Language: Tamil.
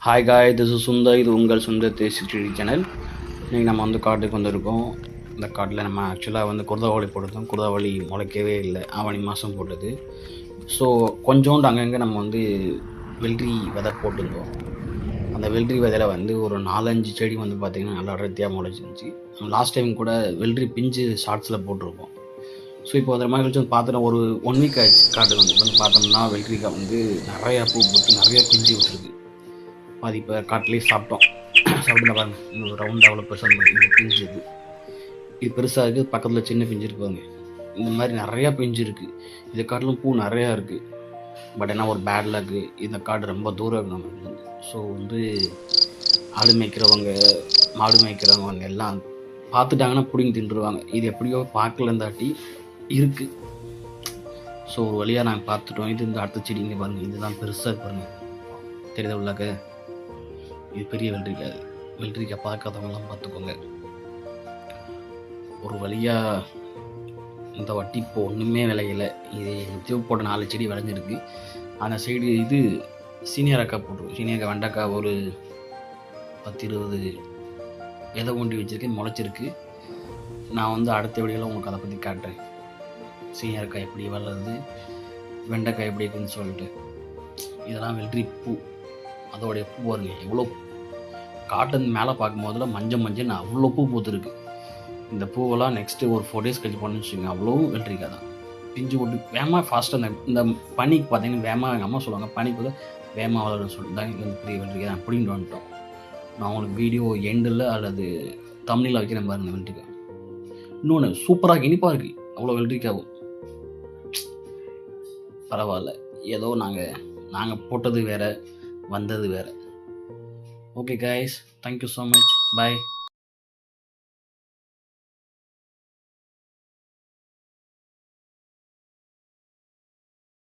ஹாய் காய், திஸ் இஸ் சுந்தர். இது உங்கள் சுந்தர் தேசி செடி சேனல். இன்றைக்கி நம்ம வந்து காட்டுக்கு வந்திருக்கோம். இந்த காட்டில் நம்ம ஆக்சுவலாக வந்து குருதாவளி போட்டிருந்தோம். குருதாவளி முளைக்கவே இல்லை, ஆவணி மாதம் போட்டது. ஸோ கொஞ்சோண்டு அங்கங்கே நம்ம வந்து வெள்ளரி விதை போட்டிருந்தோம். அந்த வெள்ளரி விதையில் வந்து ஒரு 4-5 செடி வந்து பார்த்திங்கன்னா நல்லா அடர்த்தியாக முளைச்சிருந்துச்சு. லாஸ்ட் டைம் கூட வெள்ளரி பிஞ்சு ஷார்ட்ஸில் போட்டிருப்போம். ஸோ இப்போ அந்த மாதிரி கழிச்சு வந்து பார்த்தோன்னா ஒரு 1 வீக் ஆயிடுச்சு. காட்டுக்கு வந்து பார்த்தோம்னா வெள்ளரிக்காய் வந்து நிறையா பூ போட்டு நிறையா பிஞ்சு விட்டுருக்கு. அது இப்போ காட்டிலே சாப்பிட்டோம். சாப்பிட்டு பாருங்க, இன்னும் ரவுண்ட் அவ்வளோ பெருசாக இந்த பிஞ்சு இது பெருசாக இருக்குது. பக்கத்தில் சின்ன பிஞ்சு இருக்குவாங்க. இந்த மாதிரி நிறையா பிஞ்சு இருக்குது. இது காட்டிலும் பூ நிறையா இருக்குது. பட் என்ன ஒரு பேட் லக்கு, இந்த காடு ரொம்ப தூரம் இருக்குது நம்ம வந்து. ஸோ வந்து ஆடு மேய்க்கிறவங்க, மாடு மேய்க்கிறவங்க எல்லாம் பார்த்துட்டாங்கன்னா பிடிங்கி தின்றுவாங்க. இது எப்படியோ பார்க்கலந்தாட்டி இருக்குது. ஸோ ஒரு வழியாக நாங்கள் பார்த்துட்டோம். இது இந்த அடுத்த செடிங்க பாருங்கள், இதுதான் பெருசாக பாருங்கள், தெரியுதா உள்ளாக்க. இது பெரிய வெள்ளரிக்காய். வெள்ளரிக்காய் பார்க்காதவங்களாம் பார்த்துக்கோங்க. ஒரு வழியாக இந்த வட்டி இப்போ ஒன்றுமே விளையலை. இது எங்கேயோ போட்ட 4 செடி விளைஞ்சிருக்கு. அந்த சைடு இது சீனியரக்காய் போட்டிருக்கு. சீனியரக்காய் வெண்டைக்காய் ஒரு 10-20 விதை ஊண்டி வச்சுருக்கேன், முளைச்சிருக்கு. நான் வந்து அடுத்த வீடியோவில் உங்களுக்கு அதை பற்றி காட்டுறேன். சீனியரக்காய் எப்படி வளருது, வெண்டைக்காய் எப்படி இருக்குதுன்னு சொல்லிட்டு. இதெல்லாம் வெள்ளரி பூ. அதோடைய பூ பாருங்க எவ்வளோ காட்டன் மேலே பார்க்கும்போதுல மஞ்சள் அவ்வளோ பூ பூத்துருக்கு. இந்த பூவெல்லாம் நெக்ஸ்ட்டு ஒரு 4 days கழிச்சு பண்ணு வச்சுக்கோங்க, அவ்வளோ வெள்ளரிக்காய் தான். பிஞ்சு போட்டு வேகமாக ஃபாஸ்ட்டாக இந்த பனிக்கு பார்த்தீங்கன்னா வேகமாக எங்கள் அம்மா சொல்லுவாங்க, பனிக்கு தான் வேகமாக வளருன்னு சொல்லிட்டு தான் இந்த பெரிய வெள்ளரிக்காய் தான் பிடிங்கிட்டு வந்துட்டோம். நான் உங்களுக்கு வீடியோ எண்டில் அல்லது தமிழில் வைக்கிறேன் பாருங்க வெள்ளரிக்காய். இன்னொன்று சூப்பராக இனிப்பாக இருக்குது. அவ்வளோ வெள்ளரிக்காவும் பரவாயில்ல. ஏதோ நாங்கள் போட்டது வேறு, வந்தது வேறு. Okay guys, thank you so much. பாய்.